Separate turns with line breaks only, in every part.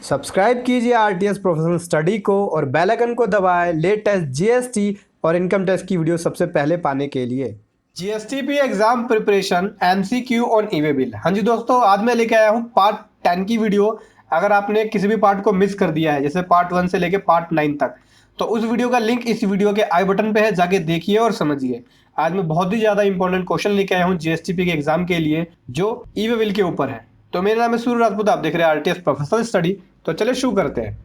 Subscribe कीजिए RTS professional study को और बेल आइकन को दबाएं लेटेस्ट जीएसटी और इनकम टैक्स की वीडियो सबसे पहले पाने के लिए।
GSTP exam preparation MCQ on e way bill. हाँ जी दोस्तों, आज मैं लेके आया हूँ पार्ट 10 की वीडियो। अगर आपने किसी भी पार्ट को मिस कर दिया है, जैसे पार्ट 1 से लेके पार्ट 9 तक, तो उस वीडियो का लिंक इस वीडियो के आई बटन पे है, जाके देखिए और समझिए। आज मैं बहुत ही ज्यादा इंपॉर्टेंट क्वेश्चन लेके आया हूँ जीएसटीपी के एग्जाम के लिए, जो ई वे बिल के ऊपर है। तो मेरा नाम है सूर्य राजपूत, आप देख रहे हैं आरटीएस प्रोफेशनल स्टडी। तो चलिए शुरू करते हैं।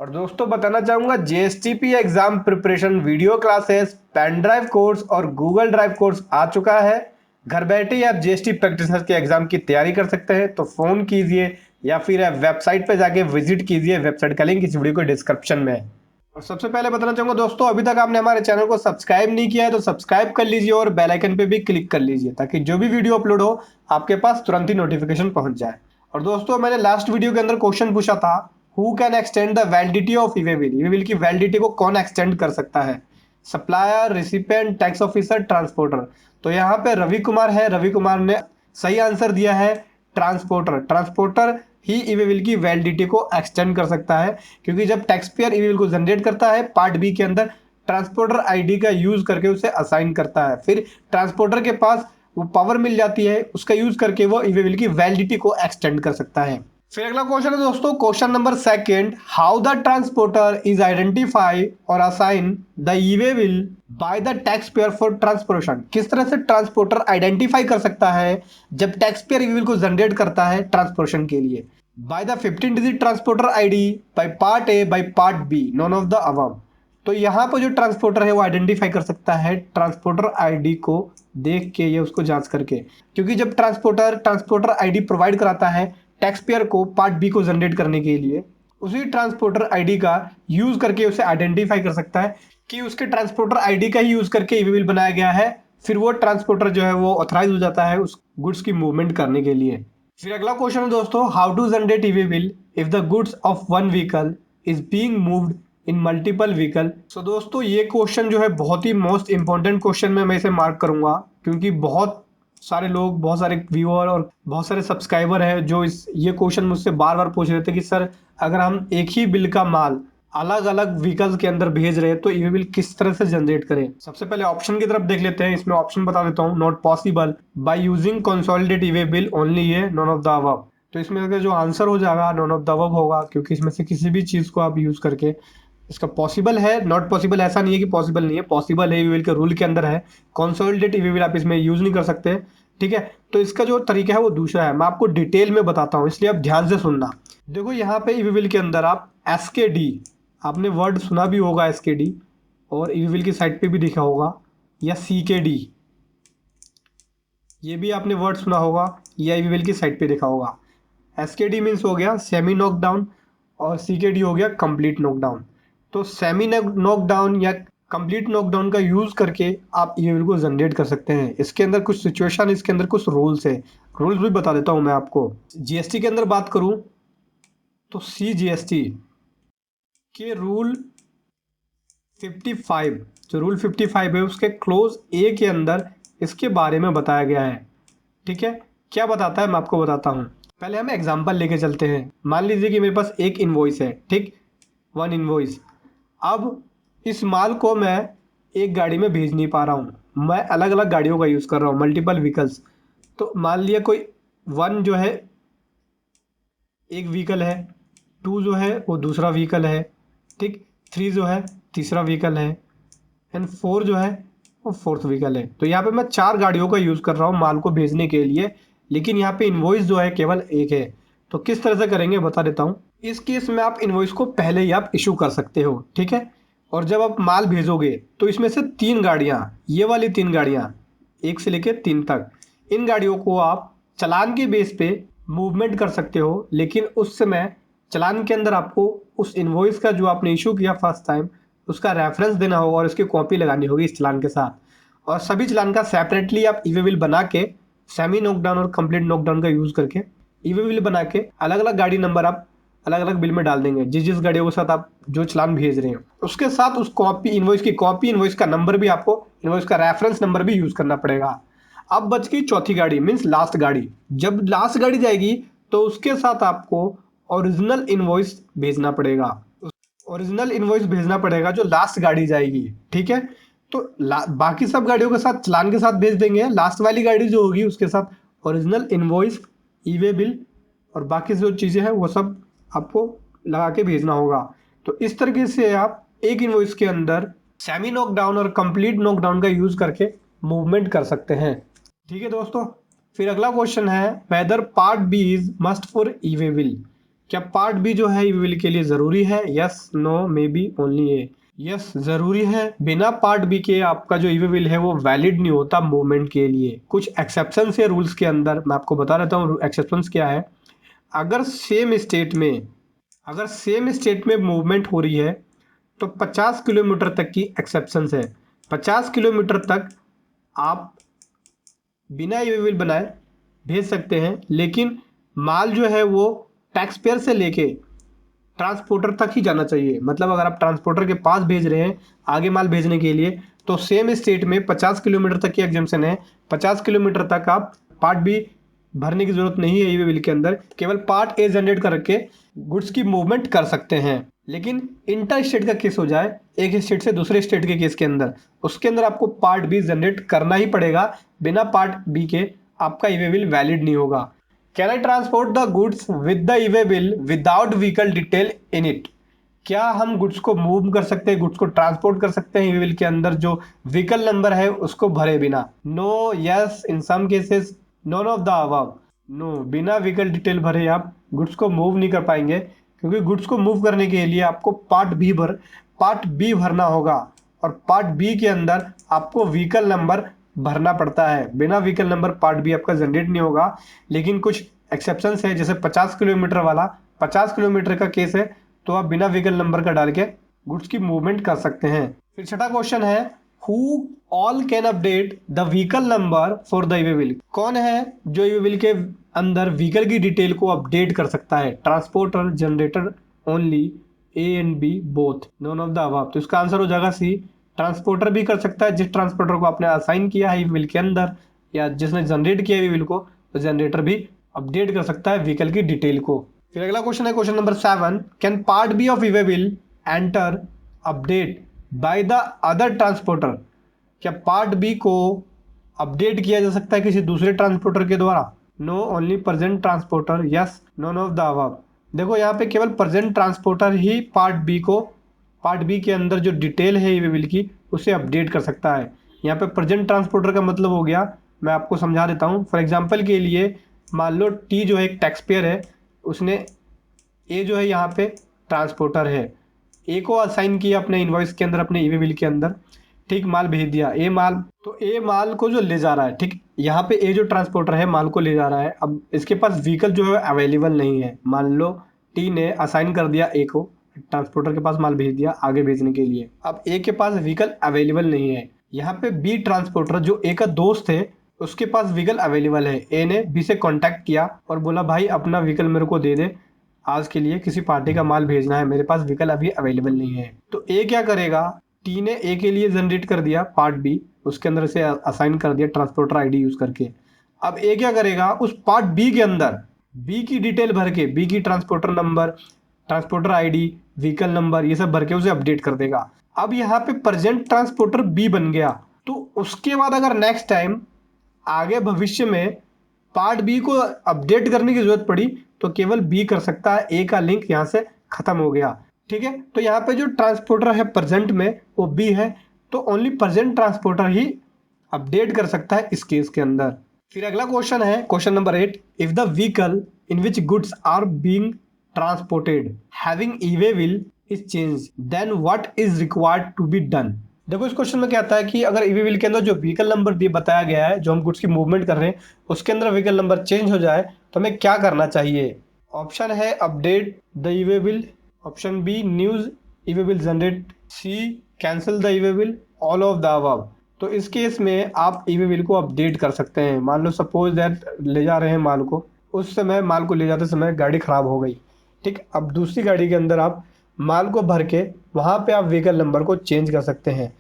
और दोस्तों बताना चाहूंगा, GSTP exam preparation video classes, pen drive course और गूगल ड्राइव कोर्स आ चुका है। घर बैठे ही आप जीएसटी प्रैक्टिशनर के एग्जाम की तैयारी कर सकते हैं। तो फोन कीजिए या फिर वेबसाइट पे जाके विजिट कीजिए। वेबसाइट का लिंक इस वीडियो को डिस्क्रिप्शन में है। और सबसे पहले बताना चाहूंगा दोस्तों, अभी तक आपने हमारे चैनल को सब्सक्राइब नहीं किया है तो सब्सक्राइब कर लीजिए और बेल आइकन पे भी क्लिक कर लीजिए, ताकि जो भी वीडियो अपलोड हो आपके पास तुरंत ही नोटिफिकेशन पहुंच जाए। और दोस्तों, मैंने लास्ट वीडियो के अंदर क्वेश्चन पूछा था, who can extend the validity of e way bill. E way bill की वैलिडिटी को कौन एक्सटेंड कर सकता है? Supplier, recipient, tax officer, transporter. तो यहाँ पे रवि कुमार है। रवि कुमार ने सही आंसर दिया है, ट्रांसपोर्टर। ट्रांसपोर्टर ही ई वे बिल की वैलिडिटी को एक्सटेंड कर सकता है, क्योंकि जब taxpayer e way bill को जनरेट करता है, पार्ट बी के अंदर ट्रांसपोर्टर आईडी का यूज करके उसे असाइन करता है। फिर ट्रांसपोर्टर के पास वो पावर मिल जाती है, उसका यूज करके वो ई वे बिल की वैलिडिटी को एक्सटेंड कर सकता है। फिर अगला क्वेश्चन है दोस्तों, question number 2, how the transporter is identify और assign the e way bill by the taxpayer for transportation. किस तरह से ट्रांसपोर्टर आइडेंटिफाई कर सकता है जब taxpayer e way bill को जनरेट करता है ट्रांसपोर्टेशन के लिए? By the 15 digit transporter ID, by part A, by part B, none of the above. तो यहाँ पर जो ट्रांसपोर्टर है वो आइडेंटिफाई कर सकता है ट्रांसपोर्टर आईडी को देख के या उसको जांच करके, क्योंकि जब ट्रांसपोर्टर आईडी प्रोवाइड कराता है टैक्स पेयर को पार्ट बी को जनरेट करने के लिए, उसी ट्रांसपोर्टर आईडी का यूज करके उसे आइडेंटिफाई कर सकता है कि उसके ट्रांसपोर्टर आईडी का ही यूज करके ई वे बिल बनाया गया है। फिर वो ट्रांसपोर्टर जो है वो ऑथराइज हो जाता है उस गुड्स की मूवमेंट करने के लिए। फिर अगला क्वेश्चन है दोस्तों, how to generate e way bill if the goods of one vehicle is being moved in multiple vehicle. So दोस्तों, ये क्वेश्चन जो है बहुत ही मोस्ट इंपॉर्टेंट क्वेश्चन में मैं इसे मार्क करूंगा, क्योंकि बहुत सारे लोग, बहुत सारे व्यूअर और बहुत सारे सब्सक्राइबर हैं जो ये क्वेश्चन मुझसे बार बार पूछ रहे थे कि सर, अगर हम एक ही बिल का माल अलग अलग व्हीकल्स के अंदर भेज रहे हैं तो ई वे बिल किस तरह से जनरेट करें। सबसे पहले ऑप्शन की तरफ देख लेते हैं। इसमें ऑप्शन बता देता हूँ, not possible, by using consolidate E way bill only, ये नॉन ऑफ द अबव। तो इसमें अगर जो आंसर हो जाएगा नॉन ऑफ द अबव होगा, क्योंकि इसमें से किसी भी चीज को आप यूज करके, इसका पॉसिबल है, नॉट पॉसिबल ऐसा नहीं है कि पॉसिबल नहीं है, पॉसिबल है, ई वे बिल के रूल के अंदर है। कंसोलिडेट ई वे बिल आप इसमें यूज नहीं कर सकते, ठीक है। तो इसका जो तरीका है वो दूसरा है, मैं आपको डिटेल में बताता हूँ, इसलिए आप ध्यान से सुनना। देखो, यहाँ पे ई वे बिल के अंदर आप एसकेडी, आपने वर्ड सुना भी होगा एसकेडी, और ई वे बिल की साइट पे भी देखा होगा, या सीकेडी, ये भी आपने वर्ड सुना होगा या ई वे बिल की साइट पे देखा होगा। एसकेडी मीन्स हो गया सेमी नॉकडाउन और सीकेडी हो गया कंप्लीट नॉकडाउन। तो सेमी नॉकडाउन या कंप्लीट नॉकडाउन का यूज करके आप ई वे बिल को जनरेट कर सकते हैं। इसके अंदर कुछ सिचुएशन, इसके अंदर कुछ रूल्स है, रूल्स भी बता देता हूं मैं आपको। जीएसटी के अंदर बात करूं तो सीजीएसटी के रूल 55, जो रूल 55 है उसके क्लोज ए के अंदर इसके बारे में बताया गया है, ठीक है। क्या बताता है मैं आपको बताता हूँ। पहले हम एग्जाम्पल लेके चलते हैं। मान लीजिए कि मेरे पास एक इनवॉइस है, ठीक, वन इनवॉइस। अब इस माल को मैं एक गाड़ी में भेज नहीं पा रहा हूँ, मैं अलग अलग गाड़ियों का यूज़ कर रहा हूँ, मल्टीपल व्हीकल्स। तो मान लिया कोई वन जो है एक व्हीकल है, टू जो है वो दूसरा व्हीकल है, ठीक, थ्री जो है तीसरा व्हीकल है, एंड फोर जो है वो फोर्थ व्हीकल है। तो यहाँ पे मैं 4 गाड़ियों का यूज़ कर रहा हूँ माल को भेजने के लिए, लेकिन यहाँ पे इनवॉइस जो है केवल एक है। तो किस तरह से करेंगे बता देता हूँ। इस केस में आप इनवॉइस को पहले ही आप इशू कर सकते हो, ठीक है। और जब आप माल भेजोगे तो इसमें से 3 गाड़ियाँ, ये वाली 3 गाड़ियाँ 1 से लेकर 3 तक, इन गाड़ियों को आप चालान के बेस पे मूवमेंट कर सकते हो। लेकिन उस समय चालान के अंदर आपको उस इनवॉइस का जो आपने इशू किया फर्स्ट टाइम, उसका रेफरेंस देना होगा और उसकी कॉपी लगानी होगी इस चालान के साथ। और सभी चालान का सेपरेटली आप ई वे बिल बना के, सेमी नॉकडाउन और कंप्लीट नॉकडाउन का यूज़ करके ई वे बिल बना के अलग अलग गाड़ी नंबर आप अलग अलग बिल में डाल देंगे। जिस जिस गाड़ियों के साथ आप जो चालान भेज रहे हैं उसके साथ उस कॉपी इनवॉइस की कॉपी, इनवॉइस का नंबर भी, आपको इनवॉइस का रेफरेंस नंबर भी यूज़ करना पड़ेगा। अब बच गई चौथी गाड़ी, मीन्स लास्ट गाड़ी। जब लास्ट गाड़ी जाएगी तो उसके साथ आपको ओरिजिनल इनवॉइस भेजना पड़ेगा। ओरिजिनल इनवॉइस भेजना पड़ेगा जो लास्ट गाड़ी जाएगी, ठीक है। तो बाकी सब गाड़ियों के साथ चालान के साथ भेज देंगे, लास्ट वाली गाड़ी जो होगी उसके साथ ओरिजिनल इनवॉइस, ई वे बिल और बाकी जो चीज़ें हैं वो सब आपको लगा के भेजना होगा। तो इस तरीके से आप एक इनवॉइस के अंदर सेमी नॉकडाउन और कंप्लीट नॉकडाउन का यूज़ करके मूवमेंट कर सकते हैं, ठीक है दोस्तों। फिर अगला क्वेश्चन है whether part B is must for e way bill. क्या पार्ट बी जो है ई वे बिल के लिए ज़रूरी है? Yes, no, maybe, only A. यस, ज़रूरी है। बिना पार्ट बी के आपका जो ई वे बिल है वो वैलिड नहीं होता मूवमेंट के लिए। कुछ एक्सेप्शंस है रूल्स के अंदर, मैं आपको बता देता हूँ एक्सेप्शंस क्या है। अगर सेम स्टेट में मूवमेंट हो रही है तो 50 किलोमीटर तक की एक्सेप्शंस है। 50 किलोमीटर तक आप बिना ई वे बिल बनाए भेज सकते हैं, लेकिन माल जो है वो टैक्स पेयर से लेके ट्रांसपोर्टर तक ही जाना चाहिए। मतलब अगर आप ट्रांसपोर्टर के पास भेज रहे हैं आगे माल भेजने के लिए तो सेम स्टेट में 50 किलोमीटर तक की एग्जम्पशन है। 50 किलोमीटर तक आप पार्ट बी भरने की जरूरत नहीं है ई वे बिल के अंदर, केवल पार्ट ए जनरेट करके गुड्स की मूवमेंट कर सकते हैं। लेकिन इंटर स्टेट का केस हो जाए, एक स्टेट से दूसरे स्टेट के केस के अंदर, उसके अंदर आपको पार्ट बी जनरेट करना ही पड़ेगा। बिना पार्ट बी के आपका ई वे बिल वैलिड नहीं होगा। Can I transport the goods with the e way bill without vehicle detail in it. क्या हम गुड्स को मूव कर सकते हैं, गुड्स को ट्रांसपोर्ट कर सकते हैं ई वे बिल के अंदर जो व्हीकल नंबर है उसको भरे बिना? No, yes, in some cases, none of the above. No, बिना व्हीकल डिटेल भरे आप गुड्स को मूव नहीं कर पाएंगे, क्योंकि गुड्स को मूव करने के लिए आपको पार्ट बी भरना होगा और पार्ट बी के अंदर आपको व्हीकल नंबर भरना पड़ता है। बिना व्हीकल नंबर पार्ट बी आपका जनरेट नहीं होगा। लेकिन कुछ एक्सेप्शंस है, जैसे 50 किलोमीटर वाला, 50 किलोमीटर का केस है तो आप बिना व्हीकल नंबर का डाल के गुड्स की मूवमेंट कर सकते हैं। फिर छठा क्वेश्चन है who all can update the vehicle number for the e way bill. कौन है जो ई वे बिल के अंदर व्हीकल की डिटेल को अपडेट कर सकता है? Transporter, generator, only, A and B, both, none of the above. तो इसका आंसर हो जाएगा सी। ट्रांसपोर्टर भी कर सकता है, जिस ट्रांसपोर्टर को आपने असाइन किया है ई वे बिल के अंदर या जिसने जनरेट किया है ई वे बिल को, तो जनरेटर भी अपडेट कर सकता है व्हीकल की डिटेल को। फिर अगला क्वेश्चन है question number 7, can part B of e way bill enter update by the other transporter. क्या पार्ट बी को अपडेट किया जा सकता है किसी दूसरे ट्रांसपोर्टर के द्वारा? No, only present transporter, yes, none of the above. देखो यहाँ पे केवल प्रेजेंट ट्रांसपोर्टर ही पार्ट बी के अंदर जो डिटेल है ई वे बिल की उसे अपडेट कर सकता है। यहाँ पे प्रेजेंट ट्रांसपोर्टर का मतलब हो गया, मैं आपको समझा देता हूँ। फॉर एग्जांपल के लिए मान लो टी जो है एक टैक्स पेयर है, उसने ए जो है यहाँ पे ट्रांसपोर्टर है, ए को असाइन किया अपने इनवॉइस के अंदर, अपने ई वे बिल के अंदर, ठीक, माल भेज दिया। ए माल को जो ले जा रहा है, ठीक, यहाँ पे ए जो ट्रांसपोर्टर है माल को ले जा रहा है। अब इसके पास व्हीकल जो है अवेलेबल नहीं है। मान लो टी ने असाइन कर दिया ए को, ट्रांसपोर्टर के पास माल भेज दिया आगे भेजने के लिए। अब ए के पास व्हीकल अवेलेबल नहीं है। यहाँ पे बी ट्रांसपोर्टर जो ए का दोस्त है उसके पास व्हीकल अवेलेबल है। ए ने बी से कांटेक्ट किया और बोला भाई अपना व्हीकल मेरे को दे दे, आज के लिए किसी पार्टी का माल भेजना है, मेरे पास व्हीकल अभी अवेलेबल नहीं है। तो ए क्या करेगा, टी ने ए के लिए जनरेट कर दिया पार्ट बी, उसके अंदर से असाइन कर दिया ट्रांसपोर्टर आईडी यूज करके। अब ए क्या करेगा, उस पार्ट बी के अंदर बी की डिटेल भर के, बी की transporter number, transporter ID, vehicle number, ये सब भर के उसे अपडेट कर देगा। अब यहाँ पे प्रेजेंट ट्रांसपोर्टर बी बन गया। तो उसके बाद अगर नेक्स्ट टाइम आगे भविष्य में पार्ट बी को अपडेट करने की जरूरत पड़ी तो केवल बी कर सकता है। ए का लिंक यहाँ से खत्म हो गया, ठीक है। तो यहाँ पे जो ट्रांसपोर्टर है प्रेजेंट में वो बी है, तो ओनली प्रेजेंट ट्रांसपोर्टर ही अपडेट कर सकता है इस केस के अंदर। फिर अगला क्वेश्चन है question number 8, if the vehicle in which goods are being transported having e way bill is change then what is required to be done. देखो इस क्वेश्चन में क्या आता है कि अगर ई वे बिल के अंदर जो व्हीकल नंबर बताया गया है, जो हम गुड्स की मूवमेंट कर रहे हैं, उसके अंदर व्हीकल नंबर चेंज हो जाए तो हमें क्या करना चाहिए? ऑप्शन है update the e way bill, option B new e way bill generate, C cancel the e way bill, all of the above. तो इस केस में आप ई वे बिल को अपडेट कर सकते हैं। मान लो सपोज दैट ले जा रहे हैं माल को, उस समय माल को ले जाते समय गाड़ी खराब हो गई, ठीक, अब दूसरी गाड़ी के अंदर आप माल को भर के वहाँ पे आप व्हीकल नंबर को चेंज कर सकते हैं।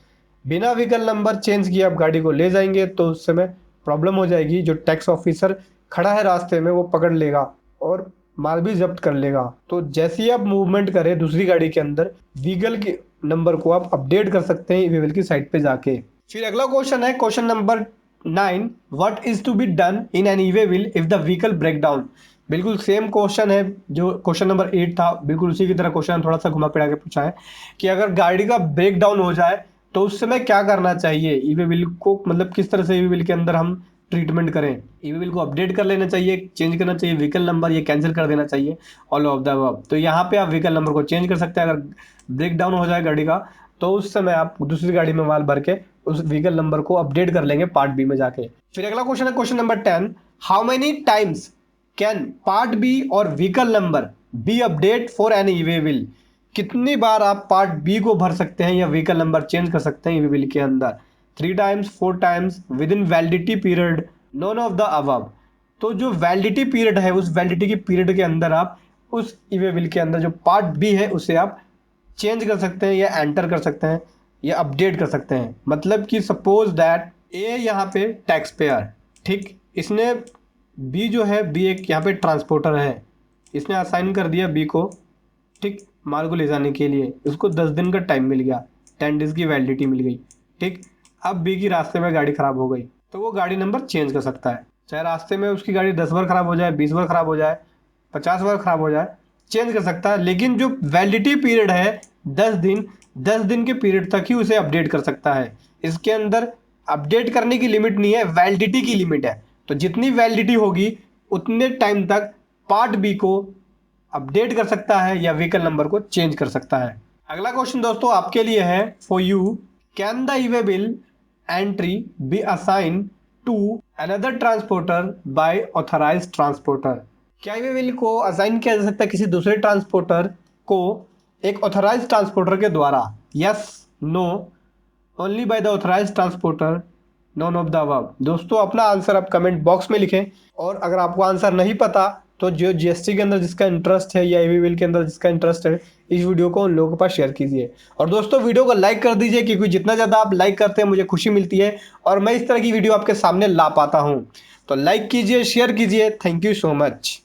बिना व्हीकल नंबर चेंज किए आप गाड़ी को ले जाएंगे तो उस समय प्रॉब्लम हो जाएगी। जो टैक्स ऑफिसर खड़ा है रास्ते में वो पकड़ लेगा और माल भी जब्त कर लेगा। तो जैसे ही आप मूवमेंट करें दूसरी गाड़ी के अंदर, व्हीकल के नंबर को आप अपडेट कर सकते हैं ई वे बिल की साइट पे जाके। फिर अगला क्वेश्चन है question number 9, what is to be done in an e way bill if the vehicle break down. बिल्कुल सेम क्वेश्चन है जो क्वेश्चन नंबर 8 था, बिल्कुल उसी की तरह क्वेश्चन थोड़ा सा घुमा फिरा के पूछा है कि अगर गाड़ी का ब्रेक डाउन हो जाए तो उस समय क्या करना चाहिए। ई वे बिल को मतलब किस तरह से ई वे बिल के अंदर हम ट्रीटमेंट करें। ई वे बिल को अपडेट कर लेना चाहिए, चेंज करना चाहिए व्हीकल नंबर, ये कैंसिल कर देना चाहिए, ऑल ऑफ द अबव। तो यहाँ पे आप व्हीकल नंबर को चेंज कर सकते हैं। अगर ब्रेक डाउन हो जाए गाड़ी का तो उस समय आप दूसरी गाड़ी में माल भर के उस व्हीकल नंबर को अपडेट कर लेंगे पार्ट बी में जाके। फिर अगला क्वेश्चन है question number 10, how many times can part B और vehicle number be update for an e way bill. कितनी बार आप पार्ट बी को भर सकते हैं या व्हीकल नंबर चेंज कर सकते हैं ई वे बिल के अंदर। 3 times, 4 times, with in validity period, known of the above. तो जो वैलिडिटी पीरियड है उस वैलिडिटी की पीरियड के अंदर आप उस ई वे बिल के अंदर जो पार्ट बी है उसे आप चेंज कर सकते हैं या एंटर कर सकते हैं या अपडेट कर सकते हैं। मतलब कि सपोज दैट ए यहाँ पे टैक्स पेयर, ठीक, इसने बी जो है, बी एक यहाँ पे ट्रांसपोर्टर है, इसने असाइन कर दिया बी को, ठीक, माल को ले जाने के लिए। उसको 10 दिन का टाइम मिल गया, 10 डेज की वैलिडिटी मिल गई, ठीक। अब बी की रास्ते में गाड़ी खराब हो गई तो वो गाड़ी नंबर चेंज कर सकता है। चाहे रास्ते में उसकी गाड़ी 10 बार खराब हो जाए, 20 बार खराब हो जाए, 50 बार खराब हो जाए, चेंज कर सकता है। लेकिन जो वैलिडिटी पीरियड है 10 दिन, 10 दिन के पीरियड तक ही उसे अपडेट कर सकता है। इसके अंदर अपडेट करने की लिमिट नहीं है, वैलिडिटी की लिमिट है। तो जितनी वैलिडिटी होगी उतने टाइम तक पार्ट बी को अपडेट कर सकता है या व्हीकल नंबर को चेंज कर सकता है। अगला क्वेश्चन दोस्तों आपके लिए है for you, can the e way bill entry be assign to another transporter by authorised transporter. क्या ई वे बिल को असाइन किया जा सकता है किसी दूसरे ट्रांसपोर्टर को एक ऑथराइज्ड ट्रांसपोर्टर के द्वारा। Yes, no, only by the authorised transporter, none of the above. दोस्तों अपना आंसर आप कमेंट बॉक्स में लिखें। और अगर आपको आंसर नहीं पता तो जो जीएसटी के अंदर जिसका इंटरेस्ट है या ई वे बिल के अंदर जिसका इंटरेस्ट है, इस वीडियो को उन लोगों के पास शेयर कीजिए। और दोस्तों वीडियो को लाइक कर दीजिए क्योंकि जितना ज़्यादा आप लाइक करते हैं मुझे खुशी मिलती है और मैं इस तरह की वीडियो आपके सामने ला पाता हूँ। तो लाइक कीजिए, शेयर कीजिए। Thank you so much.